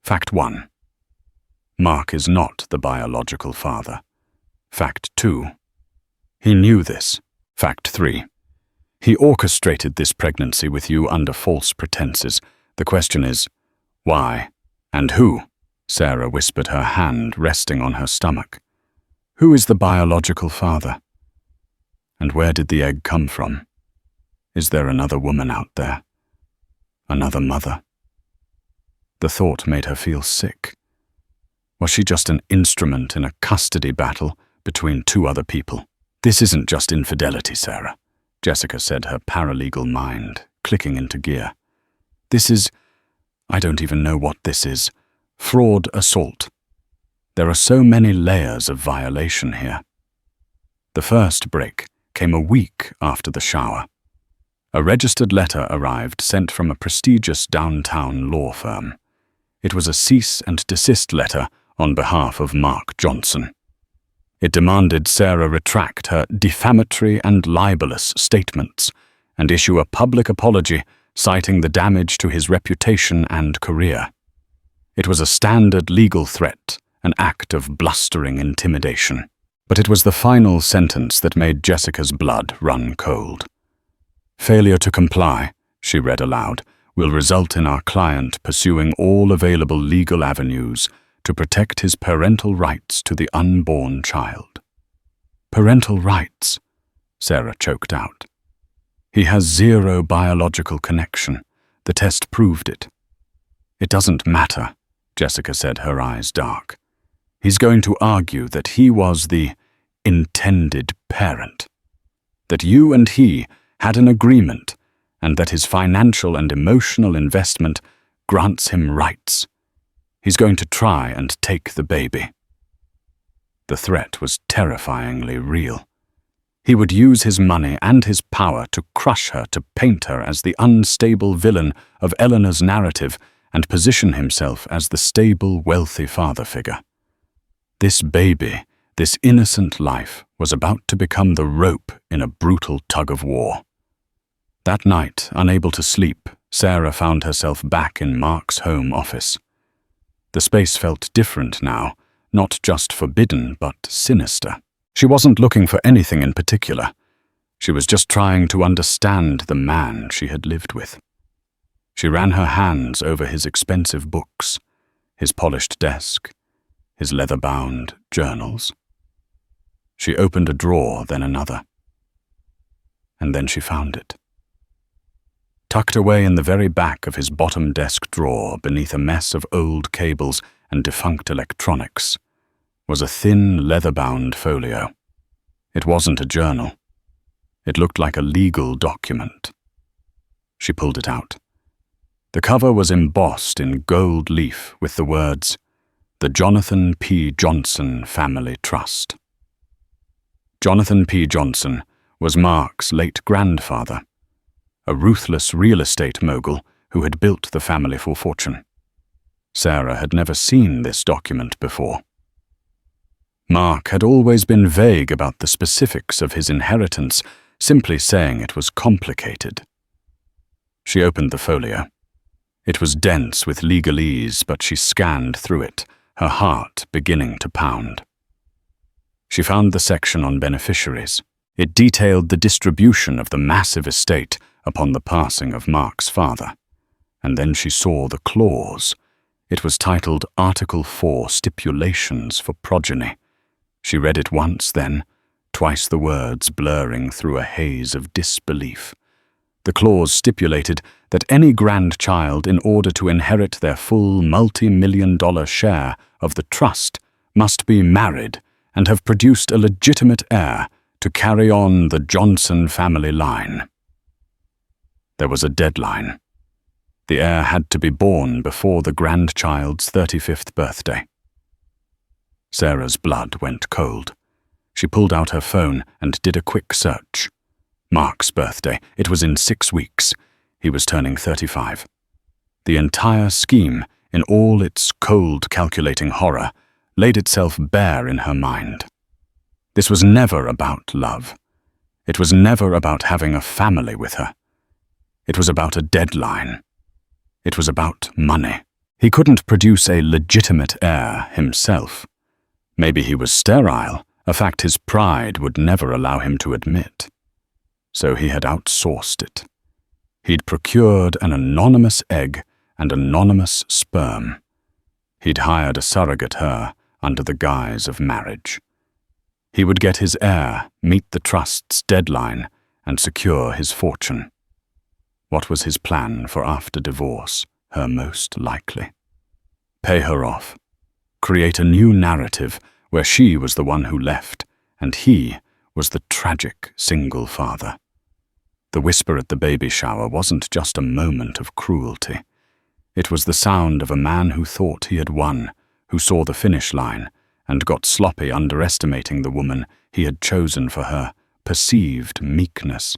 Fact 1. Mark is not the biological father. Fact 2. He knew this. Fact 3. He orchestrated this pregnancy with you under false pretenses. The question is, why and who?" Sarah whispered, her hand resting on her stomach. "Who is the biological father? And where did the egg come from? Is there another woman out there? Another mother?" The thought made her feel sick. Was she just an instrument in a custody battle between two other people? "This isn't just infidelity, Sarah," Jessica said, her paralegal mind clicking into gear. "This is, I don't even know what this is, fraud assault. There are so many layers of violation here." The first break came a week after the shower. A registered letter arrived, sent from a prestigious downtown law firm. It was a cease and desist letter on behalf of Mark Johnson. It demanded Sarah retract her defamatory and libelous statements and issue a public apology citing the damage to his reputation and career. It was a standard legal threat, an act of blustering intimidation. But it was the final sentence that made Jessica's blood run cold. "Failure to comply," she read aloud, "will result in our client pursuing all available legal avenues to protect his parental rights to the unborn child." "Parental rights?" Sarah choked out. "He has zero biological connection. The test proved it." "It doesn't matter," Jessica said, her eyes dark. "He's going to argue that he was the intended parent, that you and he had an agreement, and that his financial and emotional investment grants him rights. He's going to try and take the baby. The threat was terrifyingly real. He would use his money and his power to crush her, to paint her as the unstable villain of Eleanor's narrative and position himself as the stable, wealthy father figure. This baby, this innocent life, was about to become the rope in a brutal tug-of-war. That night, unable to sleep, Sarah found herself back in Mark's home office. The space felt different now, not just forbidden, but sinister. She wasn't looking for anything in particular. She was just trying to understand the man she had lived with. She ran her hands over his expensive books, his polished desk, his leather-bound journals. She opened a drawer, then another. And then she found it. Tucked away in the very back of his bottom desk drawer, beneath a mess of old cables and defunct electronics, was a thin, leather-bound folio. It wasn't a journal. It looked like a legal document. She pulled it out. The cover was embossed in gold leaf with the words, "The Jonathan P. Johnson Family Trust." Jonathan P. Johnson was Mark's late grandfather, a ruthless real estate mogul who had built the family for fortune. Sarah had never seen this document before. Mark had always been vague about the specifics of his inheritance, simply saying it was complicated. She opened the folio. It was dense with legalese, but she scanned through it, her heart beginning to pound. She found the section on beneficiaries. It detailed the distribution of the massive estate upon the passing of Mark's father. And then she saw the clause. It was titled Article 4 Stipulations for Progeny. She read it once, then, twice the words blurring through a haze of disbelief. The clause stipulated that any grandchild, in order to inherit their full multi-million-dollar share of the trust, must be married and have produced a legitimate heir to carry on the Johnson family line. There was a deadline. The heir had to be born before the grandchild's 35th birthday. Sarah's blood went cold. She pulled out her phone and did a quick search. Mark's birthday. It was in 6 weeks. He was turning 35. The entire scheme, in all its cold, calculating horror, laid itself bare in her mind. This was never about love. It was never about having a family with her. It was about a deadline. It was about money. He couldn't produce a legitimate heir himself. Maybe he was sterile, a fact his pride would never allow him to admit. So he had outsourced it. He'd procured an anonymous egg and anonymous sperm. He'd hired a surrogate her under the guise of marriage. He would get his heir, meet the trust's deadline, and secure his fortune. What was his plan for after divorce, her most likely? Pay her off. Create a new narrative where she was the one who left, and he was the tragic single father. The whisper at the baby shower wasn't just a moment of cruelty. It was the sound of a man who thought he had won, who saw the finish line, and got sloppy underestimating the woman he had chosen for her perceived meekness.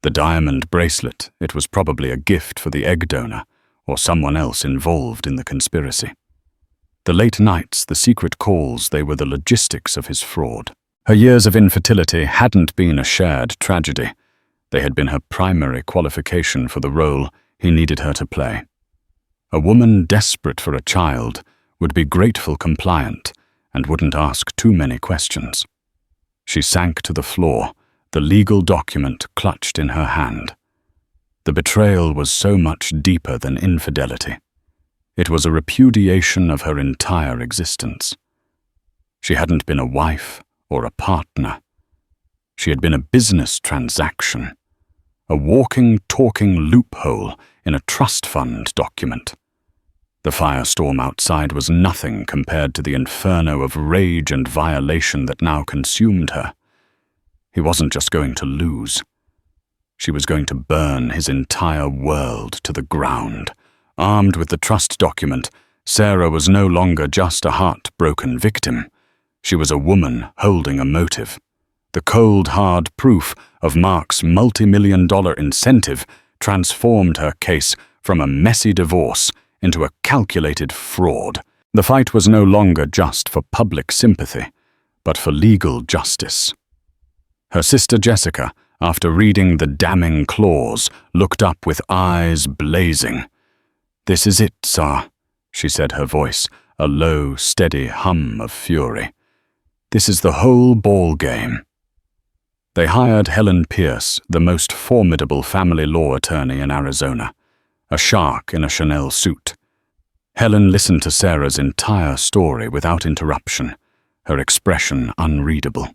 The diamond bracelet, it was probably a gift for the egg donor, or someone else involved in the conspiracy. The late nights, the secret calls, they were the logistics of his fraud. Her years of infertility hadn't been a shared tragedy. They had been her primary qualification for the role he needed her to play. A woman desperate for a child would be grateful compliant and wouldn't ask too many questions. She sank to the floor, the legal document clutched in her hand. The betrayal was so much deeper than infidelity. It was a repudiation of her entire existence. She hadn't been a wife or a partner. She had been a business transaction, a walking, talking loophole in a trust fund document. The firestorm outside was nothing compared to the inferno of rage and violation that now consumed her. He wasn't just going to lose. She was going to burn his entire world to the ground. Armed with the trust document, Sarah was no longer just a heartbroken victim. She was a woman holding a motive. The cold, hard proof of Mark's multi-million-dollar incentive transformed her case from a messy divorce into a calculated fraud. The fight was no longer just for public sympathy, but for legal justice. Her sister Jessica, after reading the damning clause, looked up with eyes blazing. "This is it, sir," she said, her voice a low, steady hum of fury. "This is the whole ball game." They hired Helen Pierce, the most formidable family law attorney in Arizona, a shark in a Chanel suit. Helen listened to Sarah's entire story without interruption, her expression unreadable.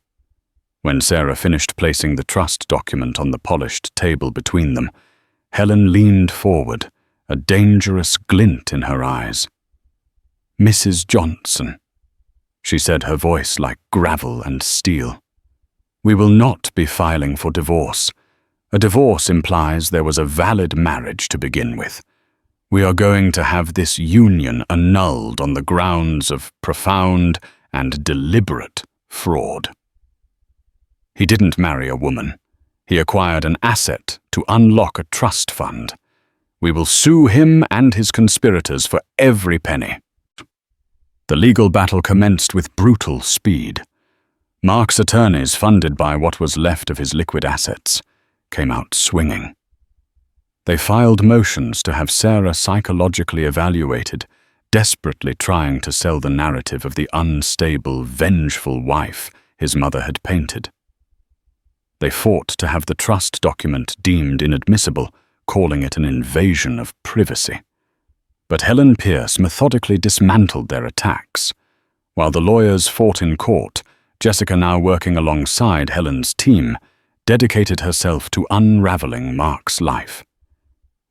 When Sarah finished placing the trust document on the polished table between them, Helen leaned forward, a dangerous glint in her eyes. "Mrs. Johnson," she said, her voice like gravel and steel, "we will not be filing for divorce. A divorce implies there was a valid marriage to begin with. We are going to have this union annulled on the grounds of profound and deliberate fraud." He didn't marry a woman. He acquired an asset to unlock a trust fund. We will sue him and his conspirators for every penny. The legal battle commenced with brutal speed. Mark's attorneys, funded by what was left of his liquid assets, came out swinging. They filed motions to have Sarah psychologically evaluated, desperately trying to sell the narrative of the unstable, vengeful wife his mother had painted. They fought to have the trust document deemed inadmissible, calling it an invasion of privacy. But Helen Pierce methodically dismantled their attacks. While the lawyers fought in court, Jessica, now working alongside Helen's team, dedicated herself to unraveling Mark's life.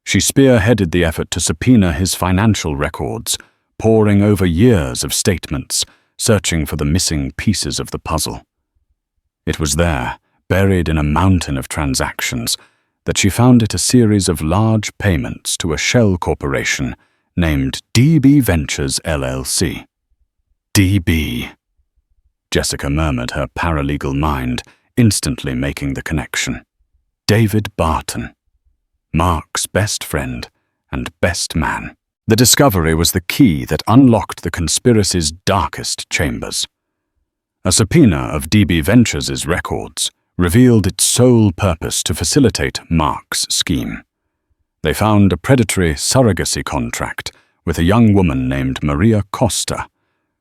She spearheaded the effort to subpoena his financial records, poring over years of statements, searching for the missing pieces of the puzzle. It was there, buried in a mountain of transactions, that she found it a series of large payments to a shell corporation named DB Ventures LLC. DB. Jessica murmured, her paralegal mind instantly making the connection. David Barton, Mark's best friend and best man. The discovery was the key that unlocked the conspiracy's darkest chambers. A subpoena of DB Ventures' records revealed its sole purpose to facilitate Mark's scheme. They found a predatory surrogacy contract with a young woman named Maria Costa,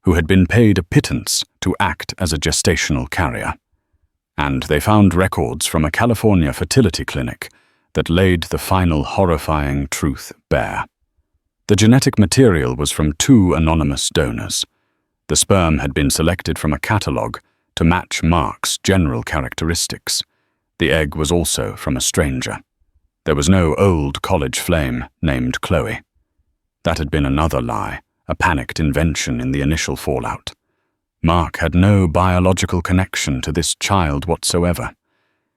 who had been paid a pittance to act as a gestational carrier. And they found records from a California fertility clinic that laid the final horrifying truth bare. The genetic material was from 2 anonymous donors. The sperm had been selected from a catalogue to match Mark's general characteristics. The egg was also from a stranger. There was no old college flame named Chloe. That had been another lie, a panicked invention in the initial fallout. Mark had no biological connection to this child whatsoever.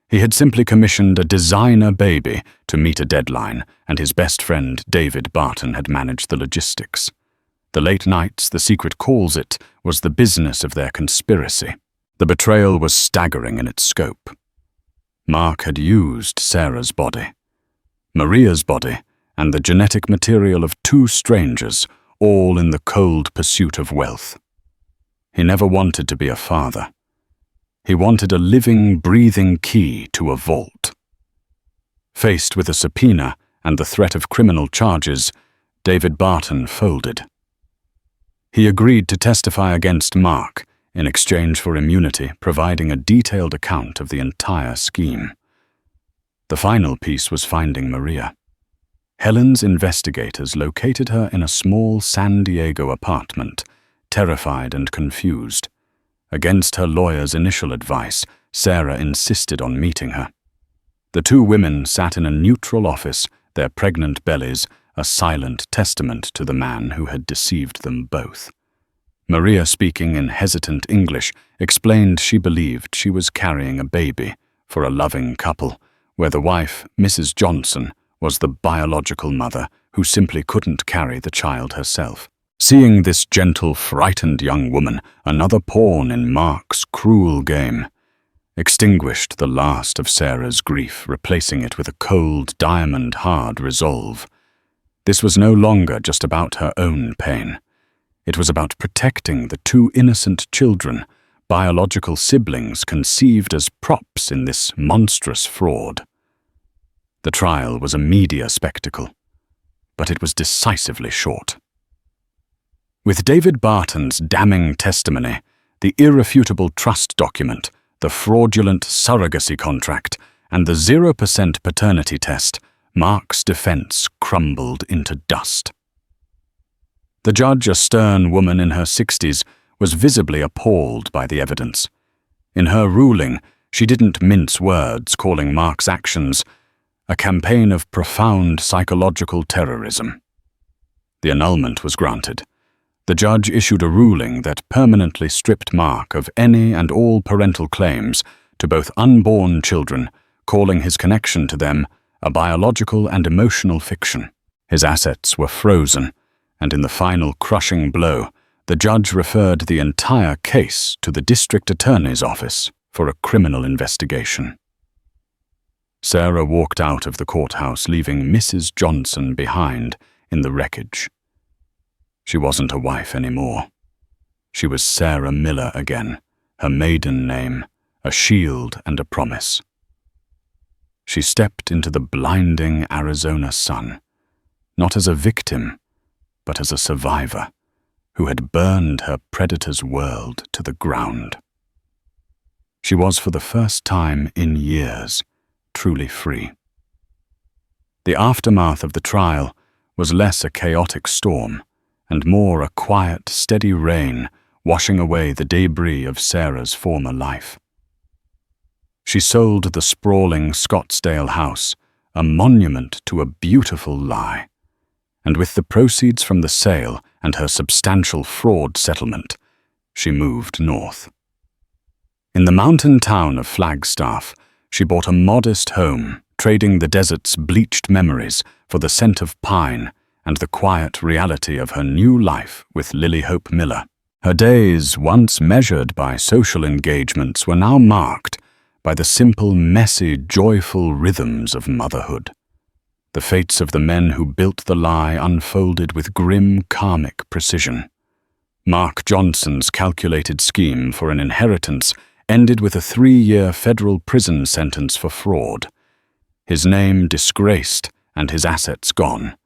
He had simply commissioned a designer baby to meet a deadline, and his best friend David Barton had managed the logistics. The late nights, the secret calls it, was the business of their conspiracy. The betrayal was staggering in its scope. Mark had used Sarah's body, Maria's body, and the genetic material of 2 strangers, all in the cold pursuit of wealth. He never wanted to be a father. He wanted a living, breathing key to a vault. Faced with a subpoena and the threat of criminal charges, David Barton folded. He agreed to testify against Mark in exchange for immunity, providing a detailed account of the entire scheme. The final piece was finding Maria. Helen's investigators located her in a small San Diego apartment, terrified and confused. Against her lawyer's initial advice, Sarah insisted on meeting her. The 2 women sat in a neutral office, their pregnant bellies a silent testament to the man who had deceived them both. Maria, speaking in hesitant English, explained she believed she was carrying a baby for a loving couple, where the wife, Mrs. Johnson, was the biological mother who simply couldn't carry the child herself. Seeing this gentle, frightened young woman, another pawn in Mark's cruel game, extinguished the last of Sarah's grief, replacing it with a cold, diamond-hard resolve. This was no longer just about her own pain. It was about protecting the two innocent children, biological siblings conceived as props in this monstrous fraud. The trial was a media spectacle, but it was decisively short. With David Barton's damning testimony, the irrefutable trust document, the fraudulent surrogacy contract, and the 0% paternity test, Mark's defense crumbled into dust. The judge, a stern woman in her 60s, was visibly appalled by the evidence. In her ruling, she didn't mince words, calling Mark's actions a campaign of profound psychological terrorism. The annulment was granted. The judge issued a ruling that permanently stripped Mark of any and all parental claims to both unborn children, calling his connection to them a biological and emotional fiction. His assets were frozen, and in the final crushing blow, the judge referred the entire case to the district attorney's office for a criminal investigation. Sarah walked out of the courthouse, leaving Mrs. Johnson behind in the wreckage. She wasn't a wife anymore. She was Sarah Miller again, her maiden name, a shield and a promise. She stepped into the blinding Arizona sun, not as a victim, but as a survivor who had burned her predator's world to the ground. She was, for the first time in years, truly free. The aftermath of the trial was less a chaotic storm and more a quiet, steady rain washing away the debris of Sarah's former life. She sold the sprawling Scottsdale house, a monument to a beautiful lie, and with the proceeds from the sale and her substantial fraud settlement, she moved north. In the mountain town of Flagstaff, she bought a modest home, trading the desert's bleached memories for the scent of pine and the quiet reality of her new life with Lily Hope Miller. Her days, once measured by social engagements, were now marked by the simple, messy, joyful rhythms of motherhood. The fates of the men who built the lie unfolded with grim, karmic precision. Mark Johnson's calculated scheme for an inheritance ended with a 3-year federal prison sentence for fraud. His name disgraced and his assets gone.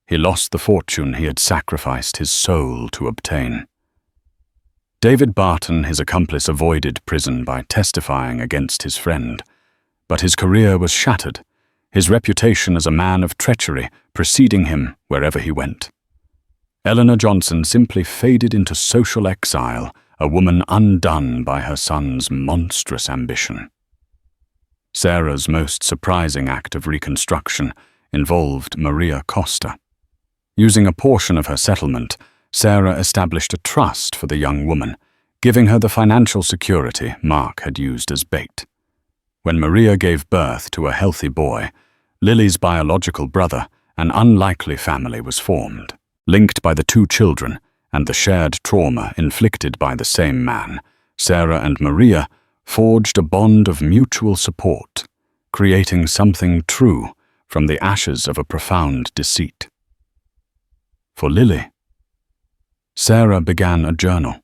He lost the fortune he had sacrificed his soul to obtain. David Barton, his accomplice, avoided prison by testifying against his friend, but his career was shattered, his reputation as a man of treachery preceding him wherever he went. Eleanor Johnson simply faded into social exile, a woman undone by her son's monstrous ambition. Sarah's most surprising act of reconstruction involved Maria Costa. Using a portion of her settlement, Sarah established a trust for the young woman, giving her the financial security Mark had used as bait. When Maria gave birth to a healthy boy, Lily's biological brother, an unlikely family was formed. Linked by the two children and the shared trauma inflicted by the same man, Sarah and Maria forged a bond of mutual support, creating something true from the ashes of a profound deceit. For Lily, Sarah began a journal.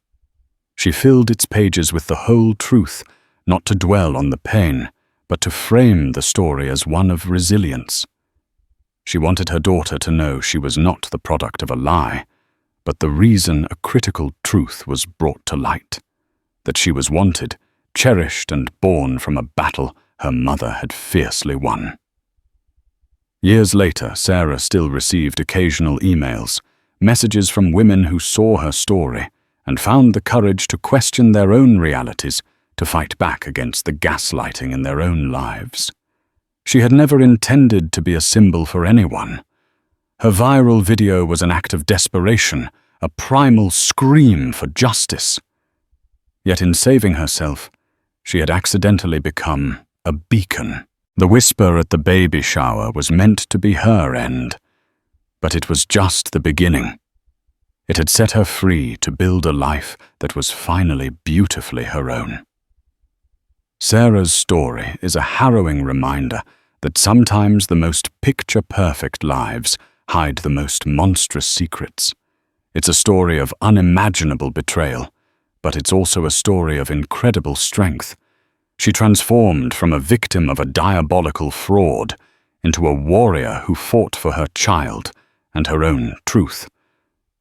She filled its pages with the whole truth, not to dwell on the pain, but to frame the story as one of resilience. She wanted her daughter to know she was not the product of a lie, but the reason a critical truth was brought to light, that she was wanted, cherished, and born from a battle her mother had fiercely won. Years later, Sarah still received occasional emails, messages from women who saw her story and found the courage to question their own realities, to fight back against the gaslighting in their own lives. She had never intended to be a symbol for anyone. Her viral video was an act of desperation, a primal scream for justice. Yet in saving herself, she had accidentally become a beacon. The whisper at the baby shower was meant to be her end, but it was just the beginning. It had set her free to build a life that was finally beautifully her own. Sarah's story is a harrowing reminder that sometimes the most picture-perfect lives hide the most monstrous secrets. It's a story of unimaginable betrayal, but it's also a story of incredible strength. She transformed from a victim of a diabolical fraud into a warrior who fought for her child and her own truth.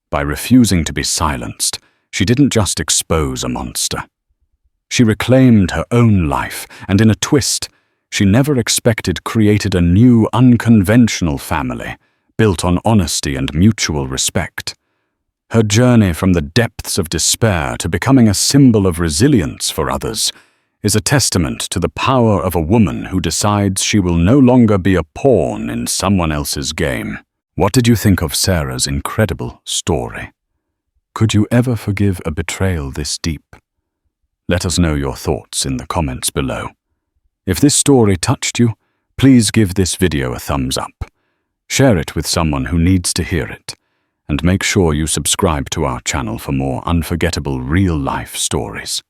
By refusing to be silenced, she didn't just expose a monster. She reclaimed her own life, and in a twist she never expected created a new, unconventional family, built on honesty and mutual respect. Her journey from the depths of despair to becoming a symbol of resilience for others is a testament to the power of a woman who decides she will no longer be a pawn in someone else's game. What did you think of Sarah's incredible story? Could you ever forgive a betrayal this deep? Let us know your thoughts in the comments below. If this story touched you, please give this video a thumbs up. Share it with someone who needs to hear it, and make sure you subscribe to our channel for more unforgettable real-life stories.